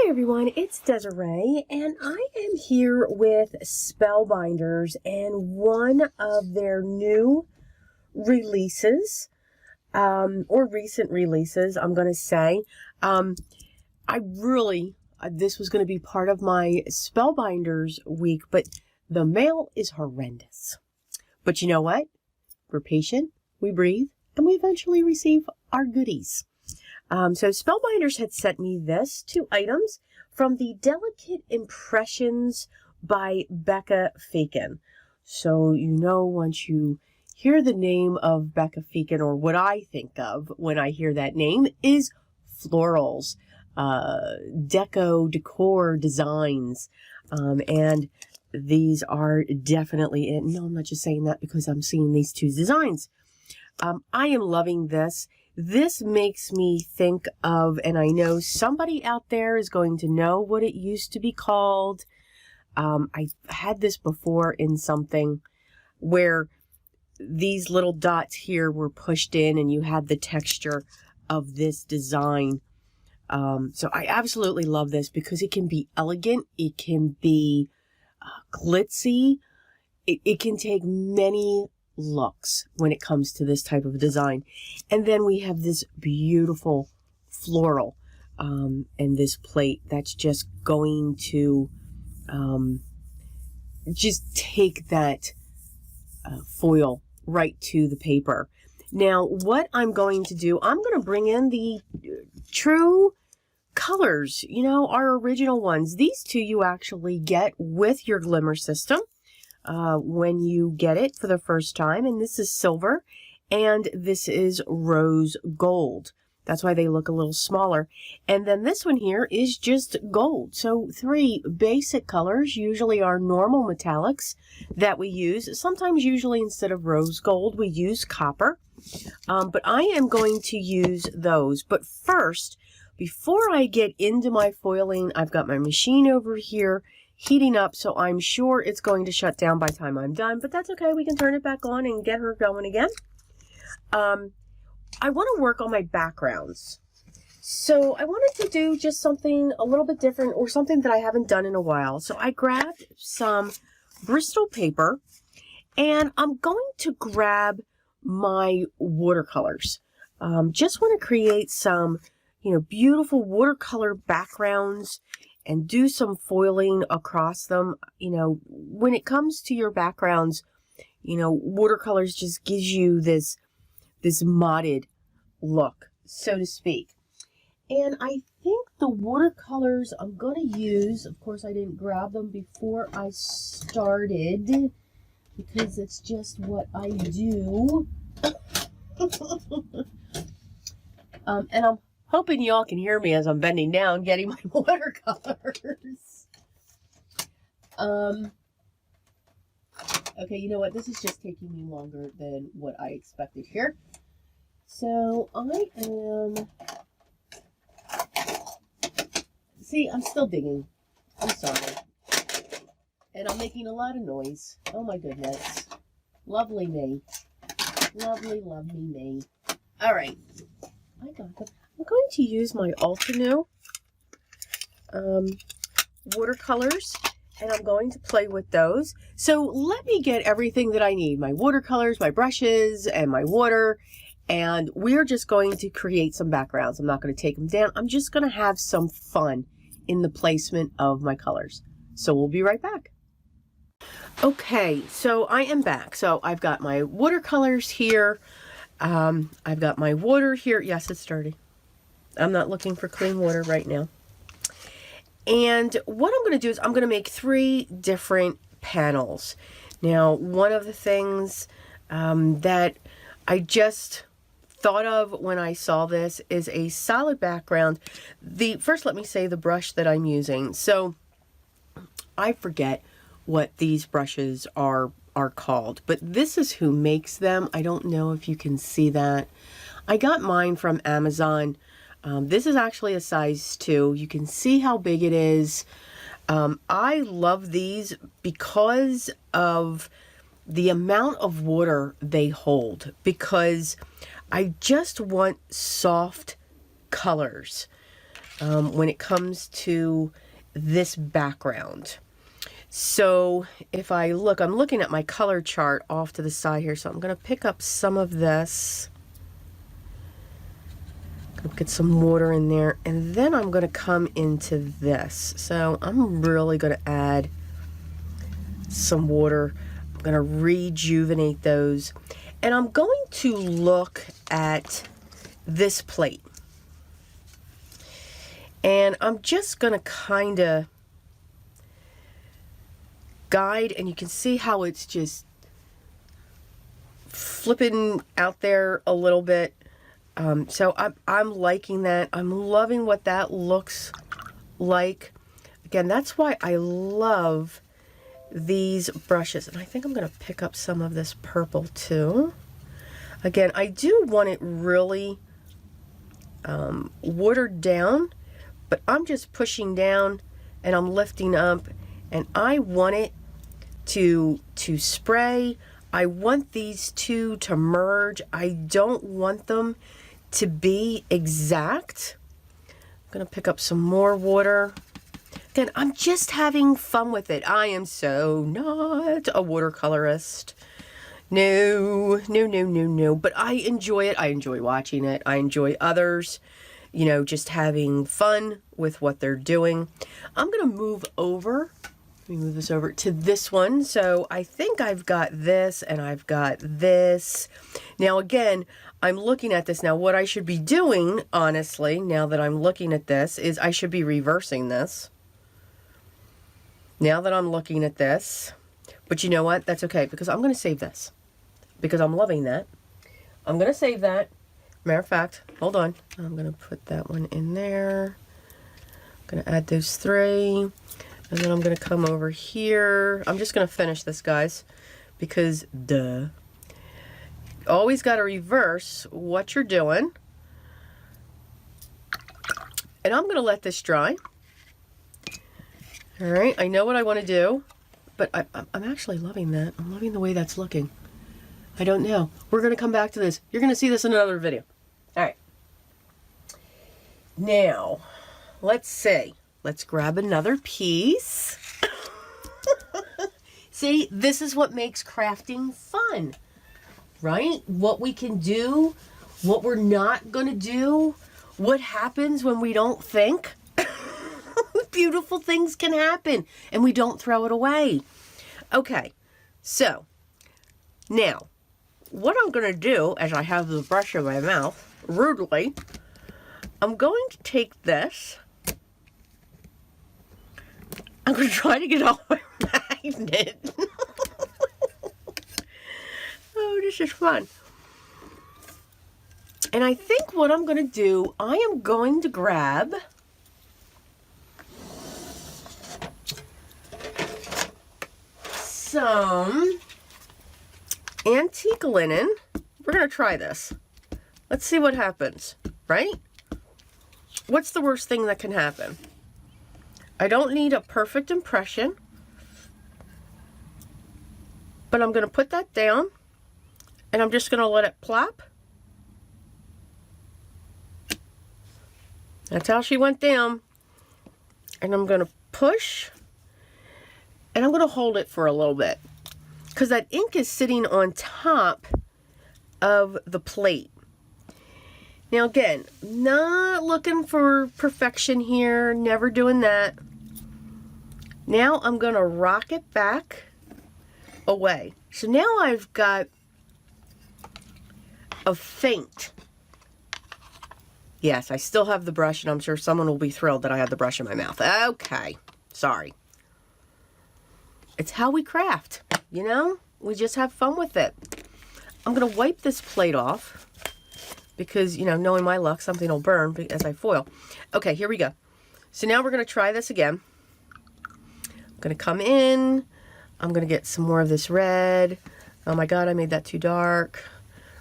Hi everyone, it's Desiree, and I am here with Spellbinders and one of their new releases, or recent releases, I'm going to say. This was going to be part of my Spellbinders week, but the mail is horrendous. But you know what? We're patient, we breathe, and we eventually receive our goodies. So Spellbinders had sent me this, 2 items from the Delicate Impressions by Becca Feeken. So, you know, once you hear the name of Becca Feeken, or what I think of when I hear that name, is florals, decor designs, and these are definitely it. No, I'm not just saying that because I'm seeing these 2 designs. I am loving this. This makes me think of, and I know somebody out there is going to know what it used to be called. I had this before in something where these little dots here were pushed in and you had the texture of this design. So I absolutely love this because it can be elegant. It can be glitzy. It can take many looks when it comes to this type of design. And then we have this beautiful floral and this plate that's just going to just take that foil right to the paper. Now what I'm going to do, I'm going to bring in the true colors, you know, our original ones. These 2 you actually get with your Glimmer system when you get it for the first time. And this is silver and this is rose gold. That's why they look a little smaller. And then this one here is just gold. So 3 basic colors, usually are normal metallics that we use. Sometimes, usually instead of rose gold, we use copper. But I am going to use those. But first, before I get into my foiling, I've got my machine over here heating up, so I'm sure it's going to shut down by the time I'm done, but that's okay. We can turn it back on and get her going again. I want to work on my backgrounds. So I wanted to do just something a little bit different, or something that I haven't done in a while. So I grabbed some Bristol paper and I'm going to grab my watercolors. Just want to create some, you know, beautiful watercolor backgrounds and do some foiling across them. You know, when it comes to your backgrounds, you know, watercolors just gives you this modded look, so to speak. And I think the watercolors I'm going to use, of course I didn't grab them before I started because it's just what I do. And I'm hoping y'all can hear me as I'm bending down getting my watercolors. Okay, you know what? This is just taking me longer than what I expected here. So I am... See, I'm still digging. I'm sorry. And I'm making a lot of noise. Oh my goodness. Lovely me. Lovely, lovely me. All right. I got them. I'm going to use my Altenew watercolors, and I'm going to play with those. So let me get everything that I need. My watercolors, my brushes, and my water. And we're just going to create some backgrounds. I'm not going to take them down. I'm just going to have some fun in the placement of my colors. So we'll be right back. Okay, so I am back. So I've got my watercolors here. I've got my water here. Yes, it's dirty. I'm not looking for clean water right now. And what I'm going to do is I'm going to make 3 different panels. Now, one of the things that I just thought of when I saw this is a solid background. First, let me say the brush that I'm using. So I forget what these brushes are called, but this is who makes them. I don't know if you can see that. I got mine from Amazon. This is actually a size 2. You can see how big it is. I love these because of the amount of water they hold, because I just want soft colors. when it comes to this background. So if I look, I'm looking at my color chart off to the side here, so I'm going to pick up some of this. Get some water in there, and then I'm going to come into this. So I'm really going to add some water. I'm going to rejuvenate those, and I'm going to look at this plate, and I'm just going to kind of guide, and you can see how it's just flipping out there a little bit. So I'm liking that. I'm loving what that looks like. Again, that's why I love these brushes. And I think I'm going to pick up some of this purple too. Again, I do want it really watered down, but I'm just pushing down and I'm lifting up, and I want it to spray. I want these two to merge. I don't want them to be exact. I'm going to pick up some more water. Again, I'm just having fun with it. I am so not a watercolorist. No. But I enjoy it. I enjoy watching it. I enjoy others, you know, just having fun with what they're doing. I'm going to move over. Let me move this over to this one. So I think I've got this and I've got this. Now again, I'm looking at this now. What I should be doing, honestly, now that I'm looking at this, is I should be reversing this. Now that I'm looking at this. But you know what? That's okay, because I'm going to save this. Because I'm loving that. I'm going to save that. Matter of fact, hold on. I'm going to put that one in there. I'm going to add those three. And then I'm going to come over here. I'm just going to finish this, guys, because duh. Always got to reverse what you're doing. And I'm going to let this dry. All right, I know what I want to do, but I'm actually loving that. I'm loving the way that's looking. I don't know. We're going to come back to this. You're going to see this in another video. All right. Now, let's see. Let's grab another piece. See, this is what makes crafting fun, right? What we can do, what we're not going to do, what happens when we don't think. Beautiful things can happen and we don't throw it away. Okay, so now what I'm going to do, as I have the brush in my mouth, rudely, I'm going to take this. I'm going to try to get off my magnet. Oh, this is fun. And I think what I'm going to do, I am going to grab some antique linen. We're going to try this. Let's see what happens, right? What's the worst thing that can happen? I don't need a perfect impression, but I'm going to put that down and I'm just going to let it plop. That's how she went down. And I'm going to push and I'm going to hold it for a little bit because that ink is sitting on top of the plate. Now again, not looking for perfection here, never doing that. Now I'm going to rock it back away. So now I've got a faint. Yes, I still have the brush, and I'm sure someone will be thrilled that I had the brush in my mouth. Okay, sorry. It's how we craft, you know? We just have fun with it. I'm going to wipe this plate off because, you know, knowing my luck, something will burn as I foil. Okay, here we go. So now we're going to try this again. I'm going to come in. I'm going to get some more of this red. Oh my God, I made that too dark.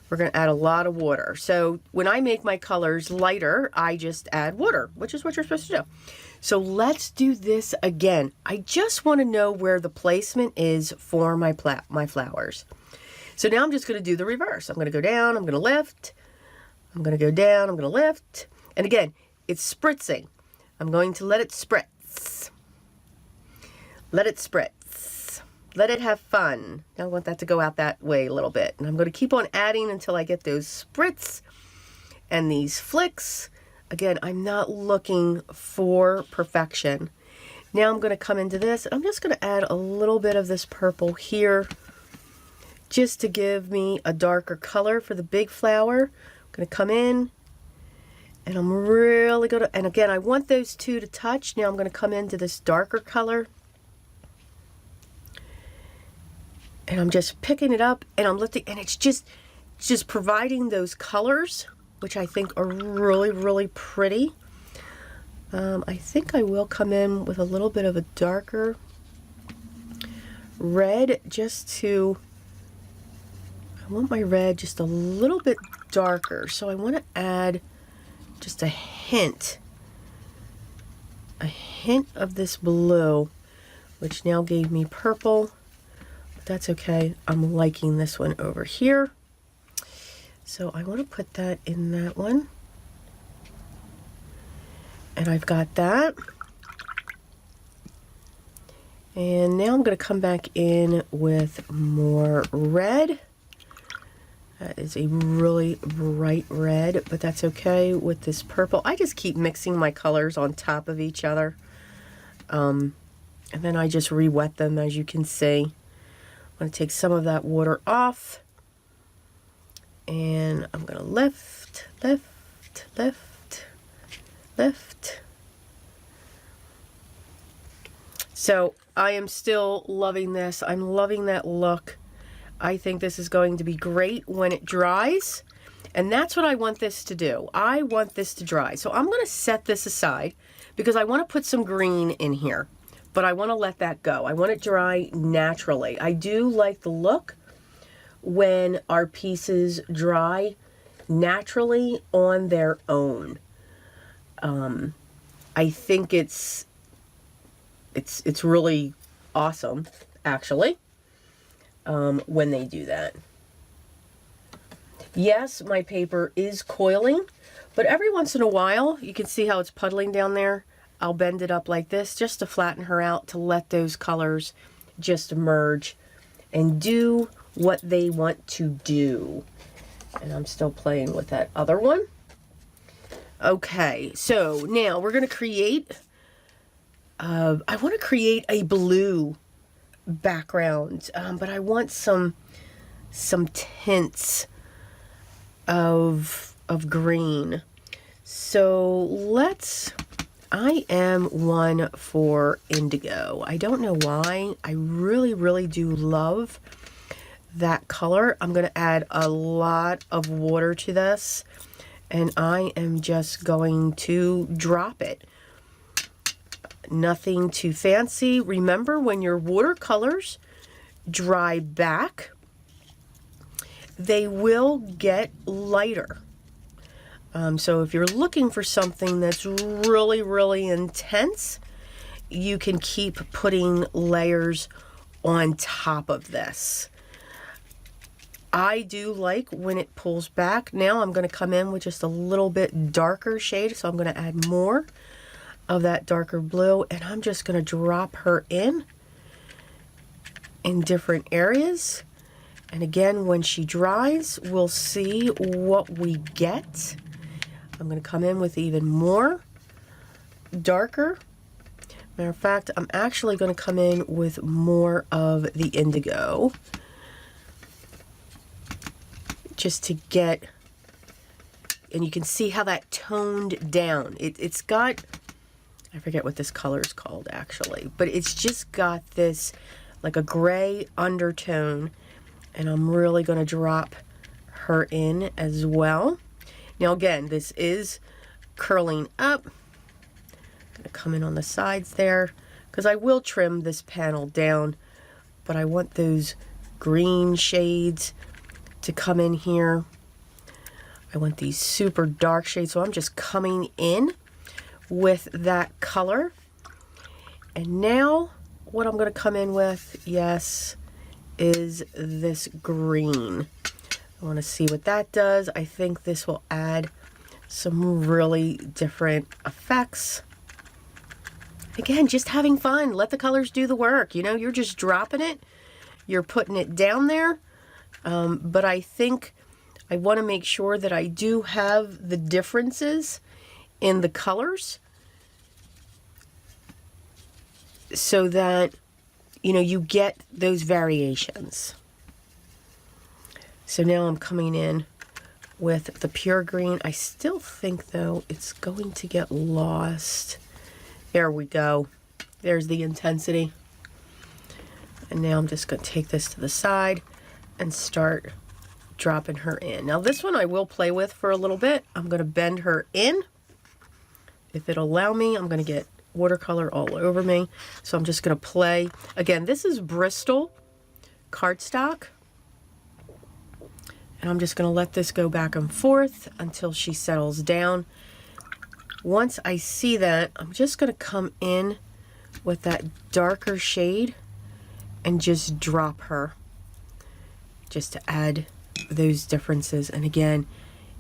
We're going to add a lot of water. So when I make my colors lighter, I just add water, which is what you're supposed to do. So let's do this again. I just want to know where the placement is for my flowers. So now I'm just going to do the reverse. I'm going to go down, I'm going to lift, I'm going to go down, I'm going to lift. And again, it's spritzing. I'm going to let it spritz. Let it spritz. Let it have fun. I want that to go out that way a little bit. And I'm going to keep on adding until I get those spritz and these flicks. Again, I'm not looking for perfection. Now I'm going to come into this. I'm just going to add a little bit of this purple here just to give me a darker color for the big flower. I'm going to come in and I'm really going to, and again, I want those two to touch. Now I'm going to come into this darker color. And I'm just picking it up and I'm lifting, and it's just providing those colors, which I think are really, really pretty. I think I will come in with a little bit of a darker red just to, I want my red just a little bit darker. So I want to add just a hint of this blue, which now gave me purple. That's okay. I'm liking this one over here. So I want to put that in that one. And I've got that. And now I'm going to come back in with more red. That is a really bright red, but that's okay with this purple. I just keep mixing my colors on top of each other. And then I just re-wet them, as you can see. I'm going to take some of that water off, and I'm going to lift, lift, lift, lift. So I am still loving this. I'm loving that look. I think this is going to be great when it dries, and that's what I want this to do. I want this to dry. So I'm going to set this aside because I want to put some green in here. But I want to let that go. I want it dry naturally. I do like the look when our pieces dry naturally on their own. I think it's really awesome, actually, when they do that. Yes, my paper is coiling, but every once in a while, you can see how it's puddling down there. I'll bend it up like this just to flatten her out, to let those colors just merge and do what they want to do. And I'm still playing with that other one. Okay, so now we're going to create, I want to create a blue background, but I want some tints of green. So I am one for indigo. I don't know why. I really, really do love that color. I'm going to add a lot of water to this, and I am just going to drop it. Nothing too fancy. Remember, when your watercolors dry back, they will get lighter. So if you're looking for something that's really, really intense, you can keep putting layers on top of this. I do like when it pulls back. Now I'm going to come in with just a little bit darker shade, so I'm going to add more of that darker blue, and I'm just going to drop her in different areas. And again, when she dries, we'll see what we get. I'm going to come in with even more darker. Matter of fact, I'm actually going to come in with more of the indigo, just to get, and you can see how that toned down. It's got, I forget what this color is called actually, but it's just got this like a gray undertone, and I'm really going to drop her in as well. Now again, this is curling up. I'm going to come in on the sides there, because I will trim this panel down, but I want those green shades to come in here. I want these super dark shades, so I'm just coming in with that color. And now what I'm going to come in with, yes, is this green. I want to see what that does. I think this will add some really different effects. again, just having fun. Let the colors do the work. You know, you're just dropping it. You're putting it down there. But I think I want to make sure that I do have the differences in the colors so that, you know, you get those variations. So now I'm coming in with the pure green. I still think, though, it's going to get lost. There we go. There's the intensity. And now I'm just going to take this to the side and start dropping her in. Now this one I will play with for a little bit. I'm going to bend her in. If it'll allow me, I'm going to get watercolor all over me. So I'm just going to play. Again, this is Bristol cardstock. And I'm just going to let this go back and forth until she settles down. Once I see that, I'm just going to come in with that darker shade and just drop her, just to add those differences. And again,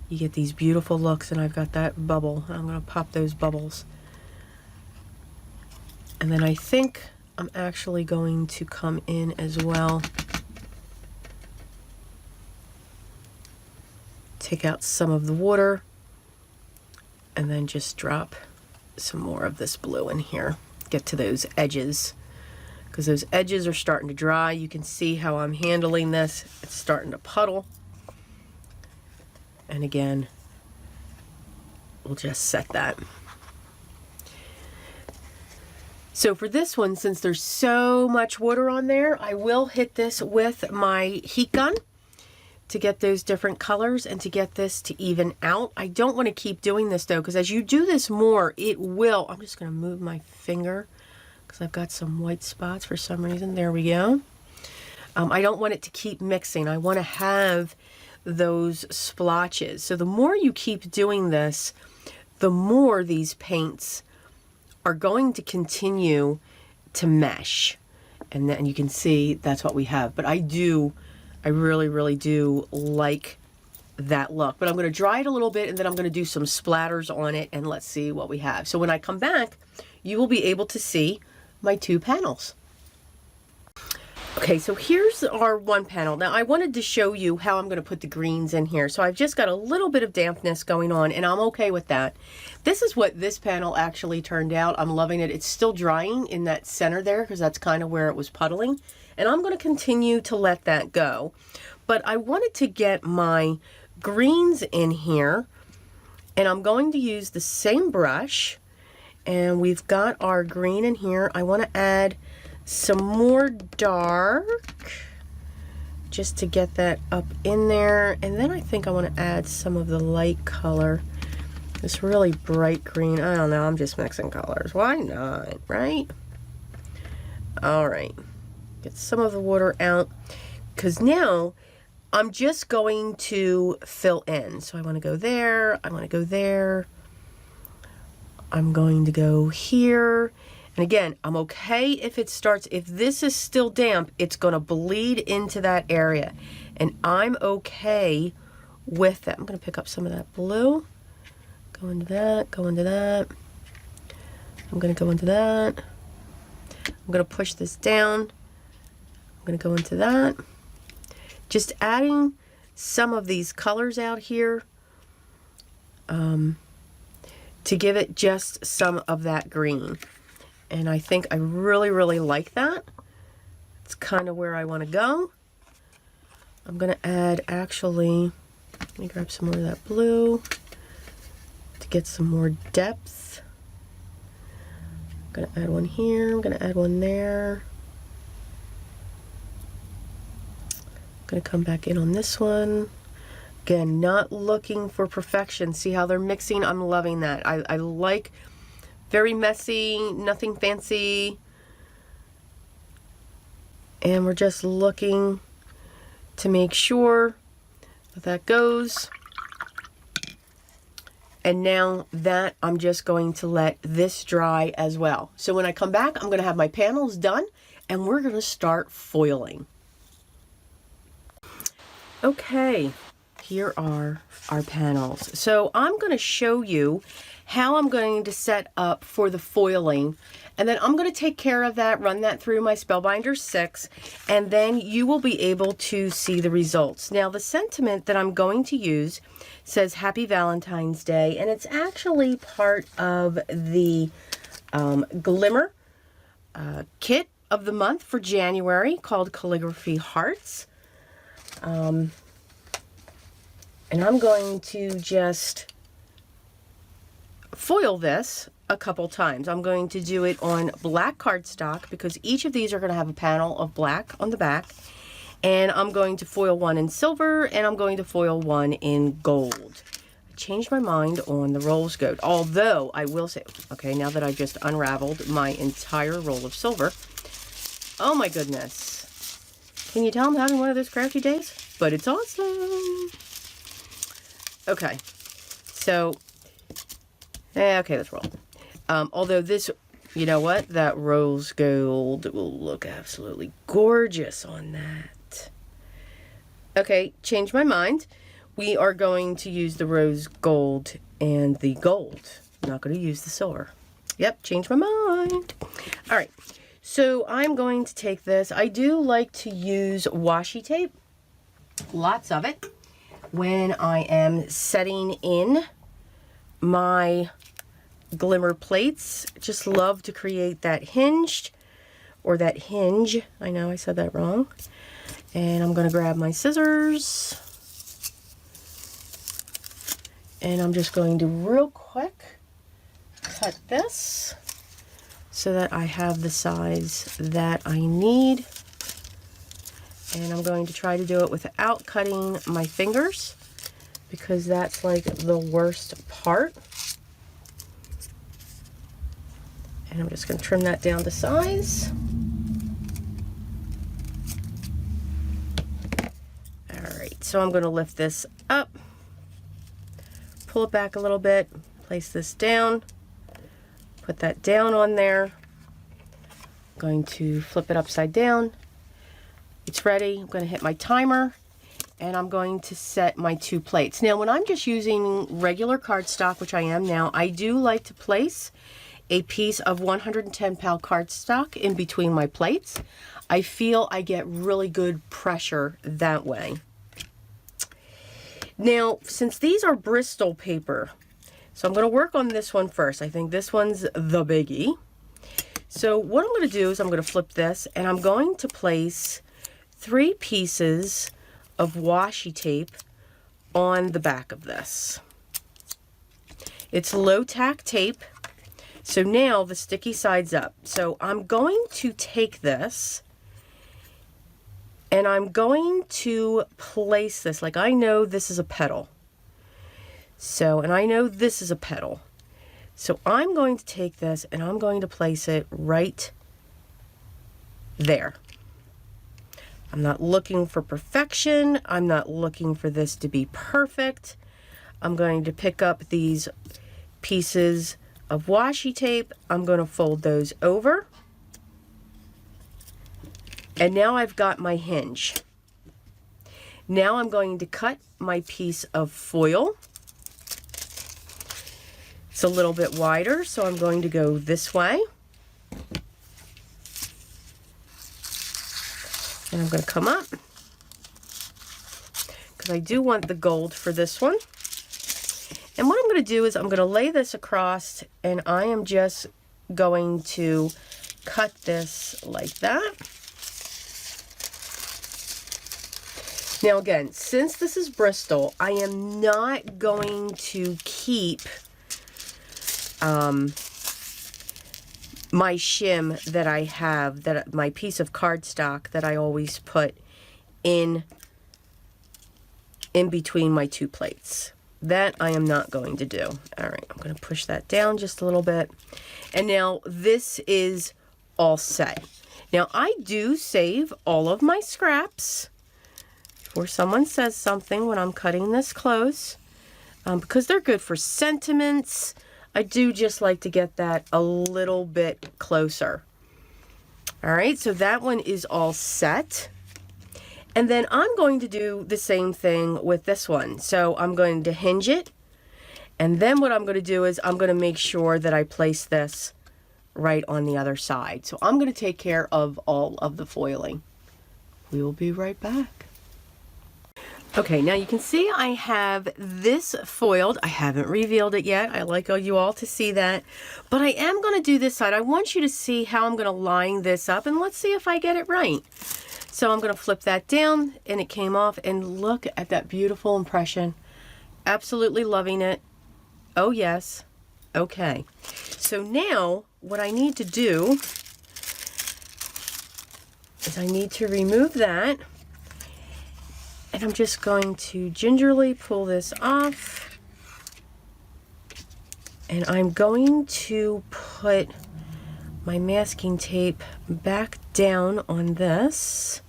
you get these beautiful looks, and I've got that bubble. I'm going to pop those bubbles. And then I think I'm actually going to come in as well, take out some of the water, and then just drop some more of this blue in here. Get to those edges, because those edges are starting to dry. You can see how I'm handling this. It's starting to puddle. And again, we'll just set that. So for this one, since there's so much water on there, I will hit this with my heat gun to get those different colors and to get this to even out. I don't want to keep doing this though, because as you do this more, it will. I'm just going to move my finger because I've got some white spots for some reason. There we go. I don't want it to keep mixing. I want to have those splotches. So the more you keep doing this, the more these paints are going to continue to mesh. And then you can see that's what we have. But I really, really do like that look. But I'm going to dry it a little bit, and then I'm going to do some splatters on it, and let's see what we have. So when I come back, you will be able to see my two panels. Okay, so here's our one panel. Now I wanted to show you how I'm going to put the greens in here. So I've just got a little bit of dampness going on, and I'm okay with that. This is what this panel actually turned out. I'm loving it. It's still drying in that center there because that's kind of where it was puddling. And I'm going to continue to let that go. But I wanted to get my greens in here, and I'm going to use the same brush. And we've got our green in here. I want to add some more dark just to get that up in there. And then I think I want to add some of the light color, this really bright green. I don't know, I'm just mixing colors. Why not, right? All right, get some of the water out, because now I'm just going to fill in. So I want to go there, I want to go there, I'm going to go here. And again, I'm okay if it starts, if this is still damp, it's going to bleed into that area. And I'm okay with that. I'm going to pick up some of that blue. Go into that, go into that. I'm going to go into that. I'm going to push this down. I'm going to go into that. Just adding some of these colors out here to give it just some of that green. And I think I really, really like that. It's kind of where I want to go. I'm going to add, actually, let me grab some more of that blue to get some more depth. I'm going to add one here. I'm going to add one there. I'm going to come back in on this one. Again, not looking for perfection. See how they're mixing? I'm loving that. I like very messy, nothing fancy. And we're just looking to make sure that that goes. And now that I'm just going to let this dry as well. So when I come back, I'm going to have my panels done, and we're going to start foiling. Okay, here are our panels. So I'm going to show you how I'm going to set up for the foiling. And then I'm going to take care of that, run that through my Spellbinders 6, and then you will be able to see the results. Now, the sentiment that I'm going to use says Happy Valentine's Day, and it's actually part of the Glimmer kit of the month for January called Calligraphy Hearts. And I'm going to just foil this a couple times. I'm going to do it on black cardstock because each of these are going to have a panel of black on the back. And I'm going to foil one in silver and I'm going to foil one in gold. I changed my mind on the rose gold, although I will say, okay, now that I've just unraveled my entire roll of silver, oh my goodness. Can you tell I'm having one of those crafty days? But it's awesome. Okay, so, okay, let's roll. Although this, you know what? That rose gold will look absolutely gorgeous on that. Okay, change my mind. We are going to use the rose gold and the gold. I'm not going to use the silver. Yep, change my mind. All right, so I'm going to take this. I do like to use washi tape, lots of it, when I am setting in my Glimmer plates. Just love to create that hinged, or that hinge. I know I said that wrong. And I'm going to grab my scissors. And I'm just going to real quick cut this so that I have the size that I need. And I'm going to try to do it without cutting my fingers because that's like the worst part. And I'm just going to trim that down to size. Alright, so I'm going to lift this up, pull it back a little bit, place this down, put that down on there. I'm going to flip it upside down. It's ready. I'm going to hit my timer and I'm going to set my 2 plates. Now, when I'm just using regular cardstock, which I am now, I do like to place a piece of 110 pound cardstock in between my plates. I feel I get really good pressure that way. Now, since these are Bristol paper, so I'm going to work on this one first. I think this one's the biggie. So what I'm going to do is I'm going to flip this and I'm going to place 3 pieces of washi tape on the back of this. It's low tack tape. So now the sticky side's up. So I'm going to take this and I'm going to place this, like I know this is a petal. So, and I know this is a petal. So I'm going to take this and I'm going to place it right there. I'm not looking for perfection. I'm not looking for this to be perfect. I'm going to pick up these pieces of washi tape. I'm going to fold those over. And now I've got my hinge. Now I'm going to cut my piece of foil. It's a little bit wider, so I'm going to go this way. And I'm going to come up because I do want the gold for this one. And what I'm going to do is I'm going to lay this across and I am just going to cut this like that. Now again, since this is Bristol, I am not going to keep my shim that I have, that my piece of cardstock that I always put in between my 2 plates. That I am not going to do. All right, I'm going to push that down just a little bit. And now this is all set. Now I do save all of my scraps before someone says something when I'm cutting this close, because they're good for sentiments. I do just like to get that a little bit closer. All right, so that one is all set. And then I'm going to do the same thing with this one. So I'm going to hinge it And then what I'm going to do is I'm going to make sure that I place this right on the other side. So I'm going to take care of all of the foiling. We will be right back. Okay, now you can see I have this foiled. I haven't revealed it yet. I like you all to see that. But I am going to do this side. I want you to see how I'm going to line this up, and let's see if I get it right. So I'm going to flip that down, and it came off, and look at that beautiful impression. Absolutely loving it. Oh yes. Okay. So now what I need to do is I need to remove that. And I'm just going to gingerly pull this off. And I'm going to put my masking tape back down on this.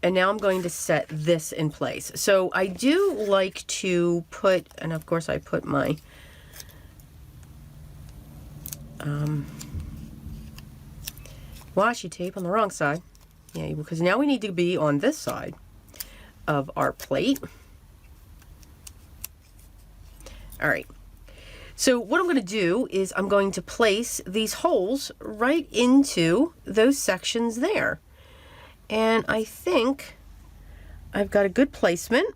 And now I'm going to set this in place. So I do like to put, and of course I put my washi tape on the wrong side. Yeah, because now we need to be on this side of our plate. All right. So what I'm going to do is I'm going to place these holes right into those sections there. And I think I've got a good placement.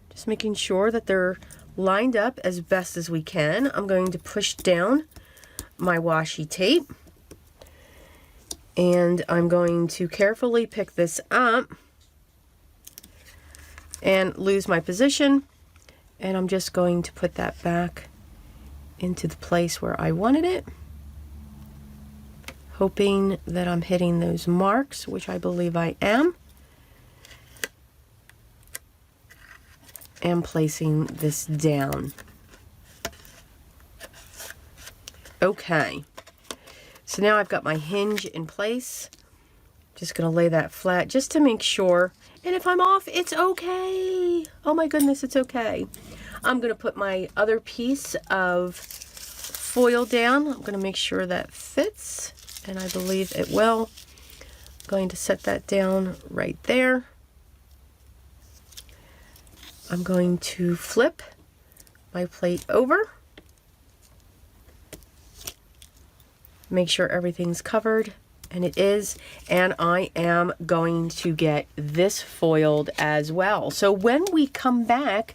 Just making sure that they're lined up as best as we can. I'm going to push down my washi tape. And I'm going to carefully pick this up and lose my position. And I'm just going to put that back into the place where I wanted it, hoping that I'm hitting those marks, which I believe I am, and placing this down. Okay. So now I've got my hinge in place. Just going to lay that flat just to make sure. And if I'm off, it's okay. Oh my goodness, it's okay. I'm going to put my other piece of foil down. I'm going to make sure that fits, and I believe it will. I'm going to set that down right there. I'm going to flip my plate over. Make sure everything's covered, and it is, and I am going to get this foiled as well. So when we come back,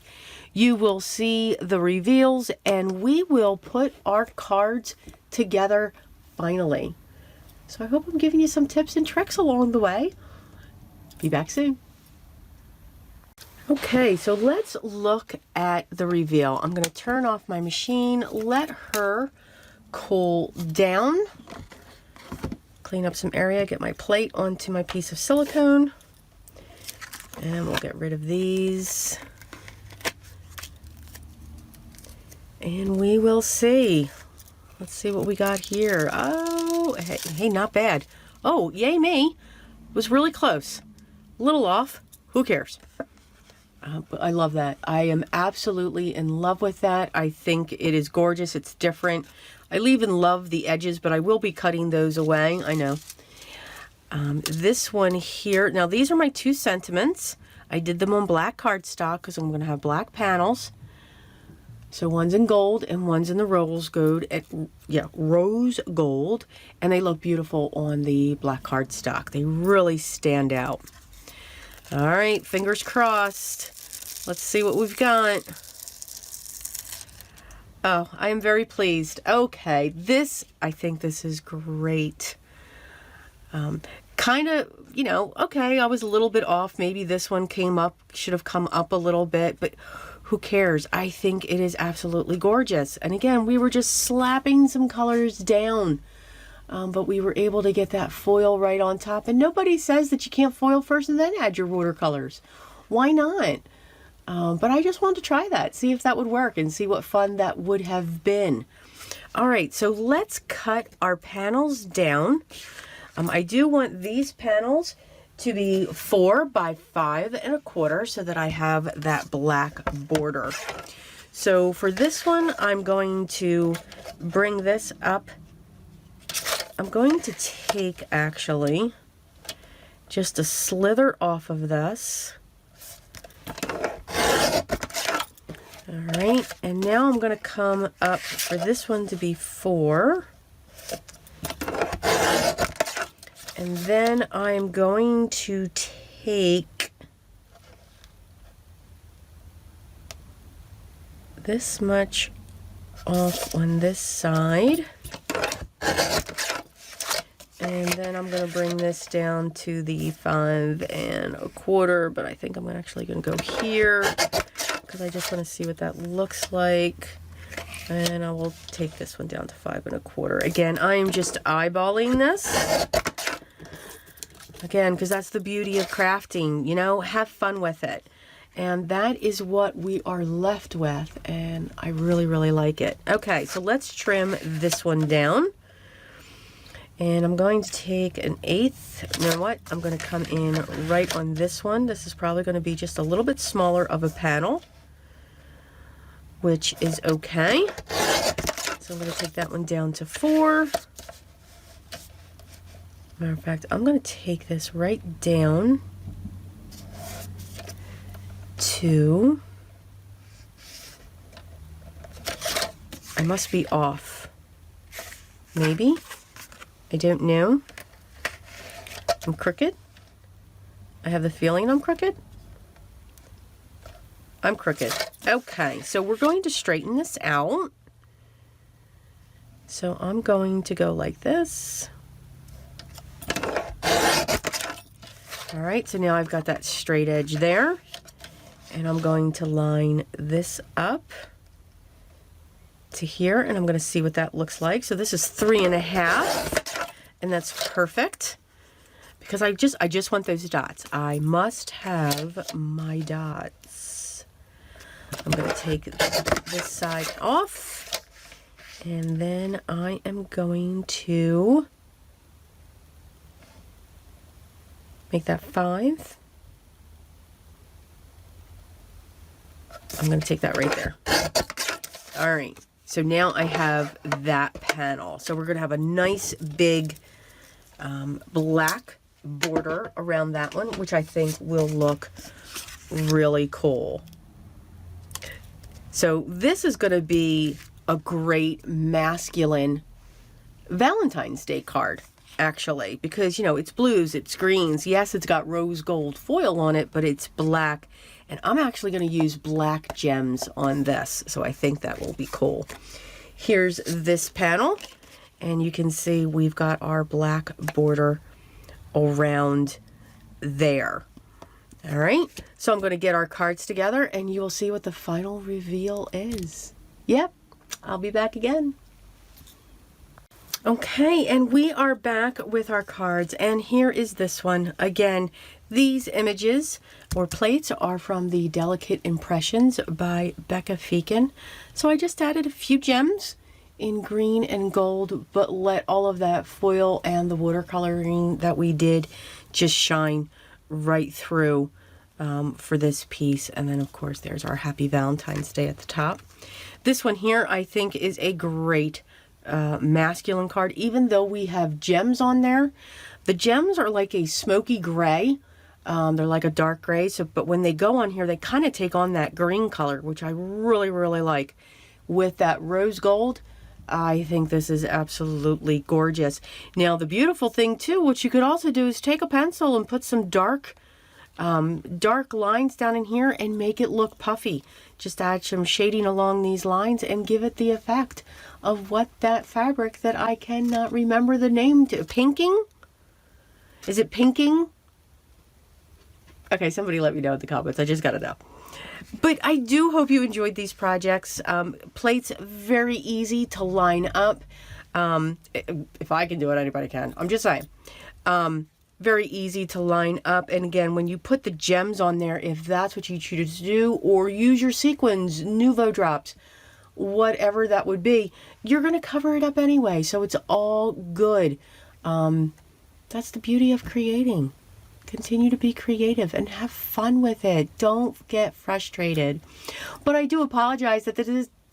you will see the reveals, and we will put our cards together finally. So I hope I'm giving you some tips and tricks along the way. Be back soon. Okay, so let's look at the reveal. I'm going to turn off my machine, let her cool down, clean up some area, get my plate onto my piece of silicone, and we'll get rid of these. And we will see. Let's see what we got here. Oh, hey, not bad. Oh, yay me. It was really close. A little off. Who cares? But I love that. I am absolutely in love with that. I think it is gorgeous. It's different. I even love the edges, but I will be cutting those away. I know. This one here. Now, these are my 2 sentiments. I did them on black cardstock because I'm going to have black panels. So one's in gold and one's in the rose gold. Rose gold. And they look beautiful on the black cardstock. They really stand out. All right, fingers crossed. Let's see what we've got. Oh, I am very pleased. Okay, I think this is great. Kind of, okay, I was a little bit off. Maybe this one should have come up a little bit, but who cares? I think it is absolutely gorgeous. And again, we were just slapping some colors down. But we were able to get that foil right on top. And nobody says that you can't foil first and then add your watercolors. Why not? But I just wanted to try that, see if that would work, and see what fun that would have been. All right, so let's cut our panels down. I do want these panels to be 4 by 5 1/4 so that I have that black border. So for this one, I'm going to bring this up. I'm going to take, actually, just a slither off of this. All right, and now I'm going to come up for this one to be 4. And then I'm going to take this much off on this side. And then I'm going to bring this down to the 5 1/4, but I think I'm actually going to go here because I just want to see what that looks like. And I will take this one down to 5 1/4. Again, I am just eyeballing this. Again, because that's the beauty of crafting, you know, have fun with it. And that is what we are left with, and I really, really like it. Okay, so let's trim this one down. And I'm going to take an 1/8. You know what? I'm going to come in right on this one. This is probably going to be just a little bit smaller of a panel, which is okay. So I'm going to take that one down to 4. Matter of fact, I'm going to take this right down to... I must be off. Maybe? I don't know. I'm crooked. I have the feeling I'm crooked. I'm crooked. Okay, so we're going to straighten this out. So I'm going to go like this. All right, so now I've got that straight edge there. And I'm going to line this up to here, and I'm going to see what that looks like. So this is 3 1/2, and that's perfect because I just want those dots. I must have my dots. I'm going to take this side off, and then I am going to make that 5. I'm going to take that right there. All right, so now I have that panel. So we're going to have a nice big black border around that one, which I think will look really cool. So this is going to be a great masculine Valentine's Day card, actually, because, you know, it's blues, it's greens. Yes, it's got rose gold foil on it, but it's black. And I'm actually going to use black gems on this, so I think that will be cool. Here's this panel, and you can see we've got our black border around there. All right, so I'm going to get our cards together, and you will see what the final reveal is. Yep, I'll be back again. Okay, and we are back with our cards, and here is this one. Again, these images or plates are from the Delicate Impressions by Becca Feeken. So I just added a few gems in green and gold, but let all of that foil and the watercoloring that we did just shine right through for this piece. And then, of course, there's our Happy Valentine's Day at the top. This one here, I think, is a great masculine card, even though we have gems on there. The gems are like a smoky gray. They're like a dark gray, so but when they go on here, they kind of take on that green color, which I really, really like. With that rose gold, I think this is absolutely gorgeous. Now, the beautiful thing, too, what you could also do is take a pencil and put some dark lines down in here and make it look puffy. Just add some shading along these lines and give it the effect of what that fabric that I cannot remember the name to. Pinking? Is it pinking? Okay, somebody let me know in the comments. I just gotta know. But I do hope you enjoyed these projects. Plates, very easy to line up. If I can do it, anybody can. I'm just saying. Very easy to line up. And again, when you put the gems on there, if that's what you choose to do, or use your sequins, Nouveau drops, whatever that would be, you're going to cover it up anyway. So it's all good. That's the beauty of creating. Continue to be creative and have fun with it. Don't get frustrated. But I do apologize that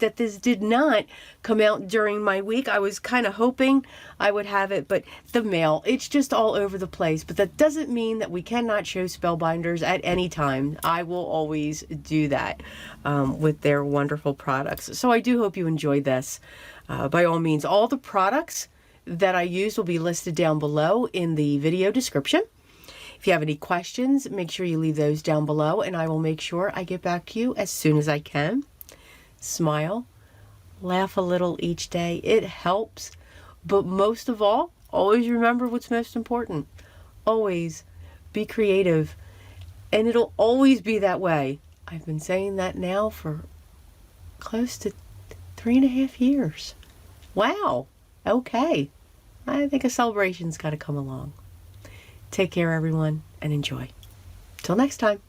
that this did not come out during my week. I was kind of hoping I would have it, but the mail, it's just all over the place. But that doesn't mean that we cannot show Spellbinders at any time. I will always do that with their wonderful products. So I do hope you enjoyed this. By all means, all the products that I use will be listed down below in the video description. If you have any questions, make sure you leave those down below, and I will make sure I get back to you as soon as I can. Smile, laugh a little each day. It helps. But most of all, always remember what's most important. Always be creative. And it'll always be that way. I've been saying that now for close to 3.5 years. Wow. Okay. I think a celebration's got to come along. Take care, everyone, and enjoy. Till next time.